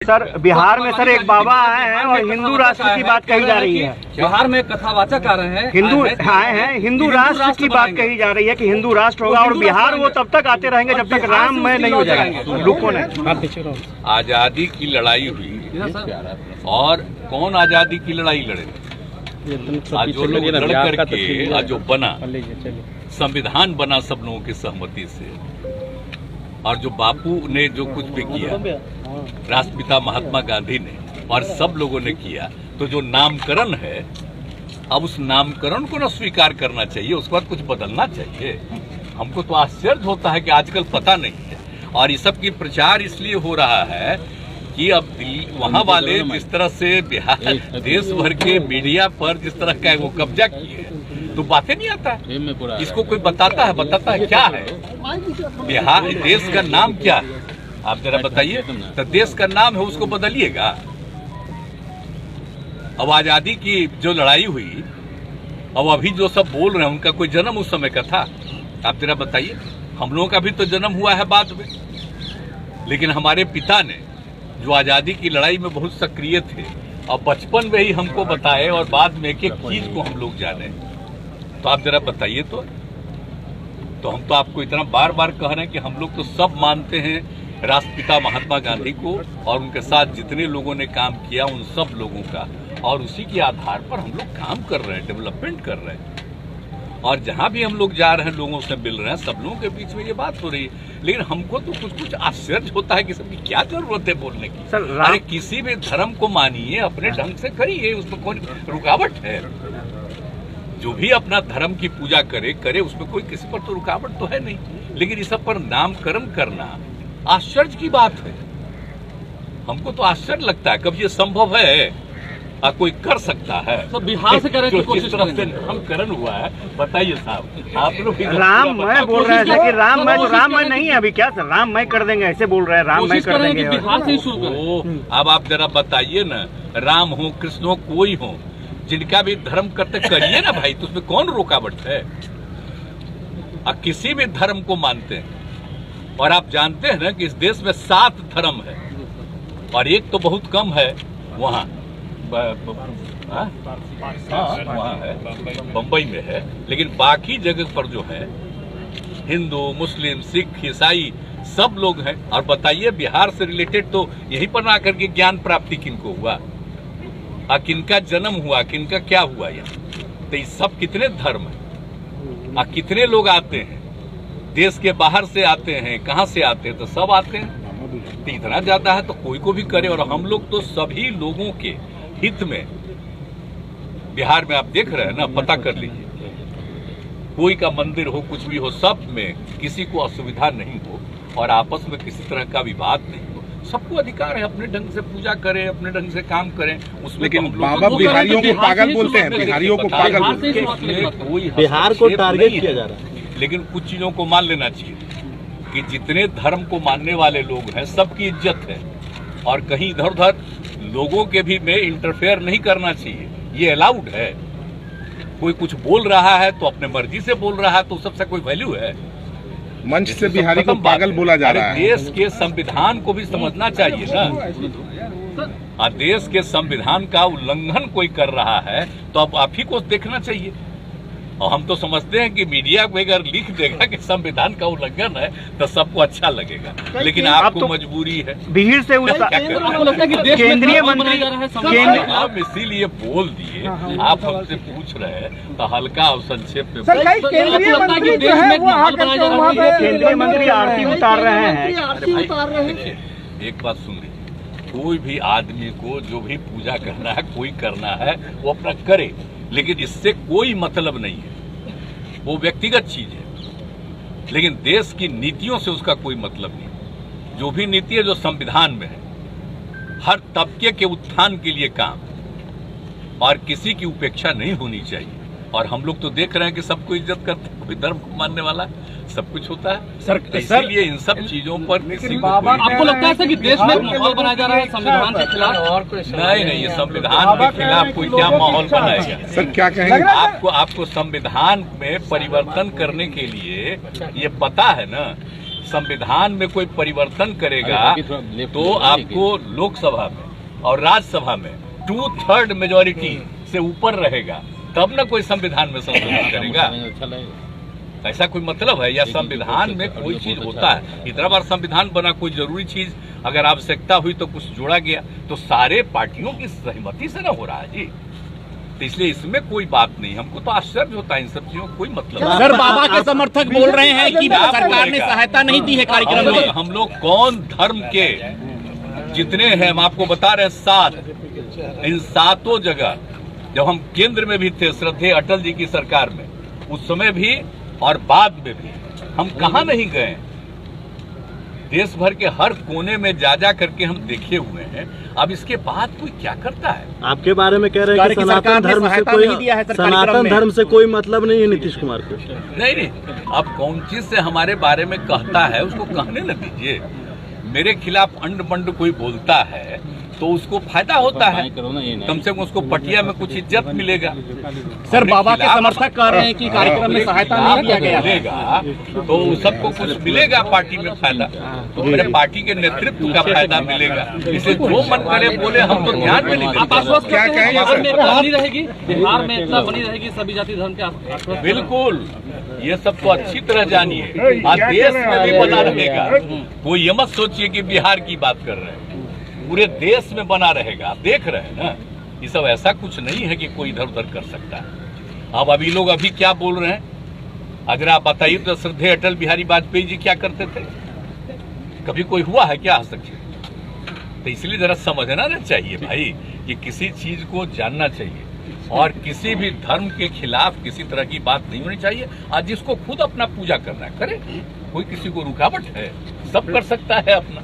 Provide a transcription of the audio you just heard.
Sir Bihar में sir एक बाबा आए हैं और हिंदू राष्ट्र की बात कही जा रही है। बिहार में कथावाचक आ रहे हैं, हिंदू आए हैं, हिंदू राष्ट्र की बात कही जा रही है कि हिंदू राष्ट्र होगा और बिहार वो तब तक आते रहेंगे जब तक राममय नहीं हो जाएगा। रुको ने आजादी की लड़ाई हुई और कौन आजादी की लड़ाई लड़े? आज जो लोग लड़ करके आज जो बना संविधान बना सब लोगों की सहमति से, और जो बापू ने जो कुछ भी किया, राष्ट्रपिता महात्मा गांधी ने और सब लोगों ने किया, तो जो नामकरण है अब उस नामकरण को न स्वीकार करना चाहिए, उसके बाद कुछ बदलना चाहिए। हमको तो आश्चर्य होता है कि आजकल पता नहीं है, और इस सब की प्रचार इसलिए हो रहा है कि अब वहाँ वाले जिस तरह से बिहार देश भर के मीडिया पर जिस तरह का वो कब्जा किए तो बातें नहीं आता है। इसको कोई बताता है क्या है बिहार देश का नाम क्या है? आप जरा बताइए। तो देश का नाम है उसको बदलिएगा। अब आजादी की जो लड़ाई हुई, अब अभी जो सब बोल रहे हैं उनका कोई जन्म उस समय का था? आप जरा बताइए। हम लोगों का भी तो जन्म हुआ है बाद में, लेकिन हमारे पिता ने जो आजादी की लड़ाई में बहुत सक्रिय थे और बचपन में ही हमको बताए और बाद में एक एक चीज को हम लोग जाने, तो आप जरा बताइए। तो हम तो आपको इतना बार बार कह रहे हैं कि हम लोग तो सब मानते हैं राष्ट्रपिता महात्मा गांधी को और उनके साथ जितने लोगों ने काम किया उन सब लोगों का, और उसी के आधार पर हम लोग काम कर रहे हैं, डेवलपमेंट कर रहे हैं। और जहां भी हम लोग जा रहे हैं लोगों से मिल रहे हैं, सब लोगों के बीच में ये बात हो रही है। लेकिन हमको तो कुछ आश्चर्य होता है कि सबकी क्या जरूरत है बोलने की। अरे किसी भी धर्म को मानिए, अपने ढंग से करिए, उसमें कौन रुकावट है? जो भी अपना धर्म की पूजा करे उसमें कोई किसी पर तो रुकावट तो है नहीं। लेकिन इस सब पर नामकरण करना आश्चर्य की बात है। हमको तो आश्चर्य लगता है कब ये संभव है, कोई कर सकता है। तो बिहार से करें तो कोशिश करते नामकरण हुआ है। बताइए साहब, आप लोग राममय बोल रहे हैं कि राममय तो राममय नहीं है अभी। क्या सर राममय कर देंगे ऐसे बोल रहे हैं? राममय कर देंगे बिहार से ही शुरू करें। अब आप जरा बताइए ना, राम हो कृष्ण हो कोई हो, जिनका भी धर्म करते करिए ना भाई, तो उसमें कौन रुकावट है? किसी भी धर्म को मानते हैं, और आप जानते हैं ना कि इस देश में 7 धर्म है और एक तो बहुत कम है वहाँ वहाँ है, बम्बई में है। लेकिन बाकी जगह पर जो है हिंदू, मुस्लिम, सिख, ईसाई सब लोग हैं। और बताइए बिहार से रिलेटेड तो यहीं पर ना करके ज्ञान प्राप्ति किनको हुआ, किनका जन्म हुआ, किनका क्या हुआ यहाँ? तो ये सब कितने धर्म है, कितने लोग आते हैं, देश के बाहर से आते हैं, कहाँ से आते हैं? तो सब आते हैं। तो इतना ज्यादा है तो कोई को भी करे। और हम लोग तो सभी लोगों के हित में बिहार में आप देख रहे हैं ना, पता कर लीजिए, कोई का मंदिर हो, कुछ भी हो, सब में किसी को असुविधा नहीं हो और आपस में किसी तरह का विवाद नहीं हो। सबको अधिकार है अपने ढंग से पूजा करें, अपने ढंग से काम करें। उसमें लेकिन बाबा बिहारियों को पागल बोलते हैं, बिहारियों को पागल बोलते हैं। बिहार को टारगेट किया जा रहा है। लेकिन कुछ चीजों को मान लेना चाहिए कि जितने धर्म को मानने वाले लोग हैं सबकी इज्जत है, और कहीं इधर उधर लोगों के भी में इंटरफेयर नहीं करना चाहिए। ये अलाउड है। कोई कुछ बोल रहा है तो अपने मर्जी से बोल रहा है, तो सबसे कोई वैल्यू है? मंच से बिहारी को पागल बोला जा रहा है। देश के संविधान को भी समझना चाहिए ना। देश के संविधान का उल्लंघन कोई कर रहा है तो अब आप ही को देखना चाहिए। और हम तो समझते हैं कि मीडिया को अगर लिख देगा कि संविधान का उल्लंघन है तो सबको अच्छा लगेगा, लेकिन आपको मजबूरी है भीड़ से केंद्रीय मंत्री आप इसीलिए बोल दिए। आप हमसे पूछ रहे हैं तो हल्का और संक्षेप में केंद्रीय मंत्री आरती उतार रहे हैं। देखिए एक बात सुन लीजिए, कोई भी आदमी को जो भी पूजा करना है, कोई करना है वो अपना करे, लेकिन इससे कोई मतलब नहीं है, वो व्यक्तिगत चीज है। लेकिन देश की नीतियों से उसका कोई मतलब नहीं। जो भी नीति है जो संविधान में है, हर तबके के उत्थान के लिए काम, और किसी की उपेक्षा नहीं होनी चाहिए। और हम लोग तो देख रहे हैं कि सबको इज्जत करते हैं, कोई धर्म को मानने वाला सब कुछ होता है सर। इसलिए इन सब चीजों पर किसी को आपको लगता है कि देश में माहौल बनाया जा रहा है संविधान के खिलाफ? और नहीं, ये संविधान के खिलाफ कोई क्या माहौल बनाएगा? सर क्या कहेंगे? आपको संविधान में परिवर्तन करने के लिए ये पता है ना, संविधान में कोई परिवर्तन करेगा तो आपको लोकसभा में और राज्यसभा में 2/3 मेजोरिटी से ऊपर रहेगा, तब ना कोई संविधान में संशोधन करेगा। ऐसा कोई मतलब है? या संविधान में कोई चीज होता है, इतना बार संविधान बना, कोई जरूरी चीज अगर आवश्यकता हुई तो कुछ जोड़ा गया, तो सारे पार्टियों की सहमति से ना हो रहा है जी। तो इसलिए इसमें कोई बात नहीं, हमको तो आश्चर्य होता है इन सब चीजों, कोई मतलब नहीं। सर, बाबा के समर्थक बोल रहे हैं कि सरकार ने सहायता नहीं दी है कार्यक्रम में। हम लोग कौन धर्म के जितने हैं, हम आपको बता रहे हैं 7, इन 7 जगह जब हम केंद्र में भी थे, श्रद्धेय अटल जी की सरकार में, उस समय भी और बाद में भी हम कहाँ नहीं गए। देश भर के हर कोने में जा करके हम देखे हुए हैं। अब इसके बाद कोई क्या करता है? आपके बारे में कह रहे हैं कि सनातन धर्म से कोई मतलब नहीं है नीतीश कुमार को। नहीं, अब कौन चीज से हमारे बारे में कहता है उसको कहने न दीजिए। मेरे खिलाफ अंड बंड कोई बोलता है तो उसको फायदा होता है, कम से कम उसको पटिया में कुछ इज्जत मिलेगा। सर, बाबा के समर्थक कह रहे हैं कि कार्यक्रम में सहायता नहीं दिया गया मिलेगा तो सबको कुछ मिलेगा, पार्टी में फायदा, तो मेरे पार्टी के नेतृत्व का फायदा मिलेगा। इसे जो मन करे बोले, हम तो ध्यान में नहीं देते। क्या बनी रहेगी बिहार में, इतना बनी रहेगी सभी जाति धर्म के आश्वासन? बिल्कुल, ये सब तो अच्छी तरह जानिए, आज देश में भी बना रहेगा। कोई ये मत सोचिए कि बिहार की बात कर रहे हैं, पूरे देश में बना रहेगा। आप देख रहे हैं ना, ये सब ऐसा कुछ नहीं है कि कोई इधर उधर कर सकता है। अब अभी लोग अभी क्या बोल रहे हैं, अगर आप बताइए तो श्रद्धेय अटल बिहारी वाजपेयी जी क्या करते थे? कभी कोई हुआ है क्या हस्तक्षेप? तो इसलिए जरा समझना ना चाहिए भाई कि किसी चीज को जानना चाहिए और किसी भी धर्म के खिलाफ किसी तरह की बात नहीं होनी चाहिए। आज जिसको खुद अपना पूजा करना है करे, कोई किसी को रुकावट है? सब कर सकता है अपना।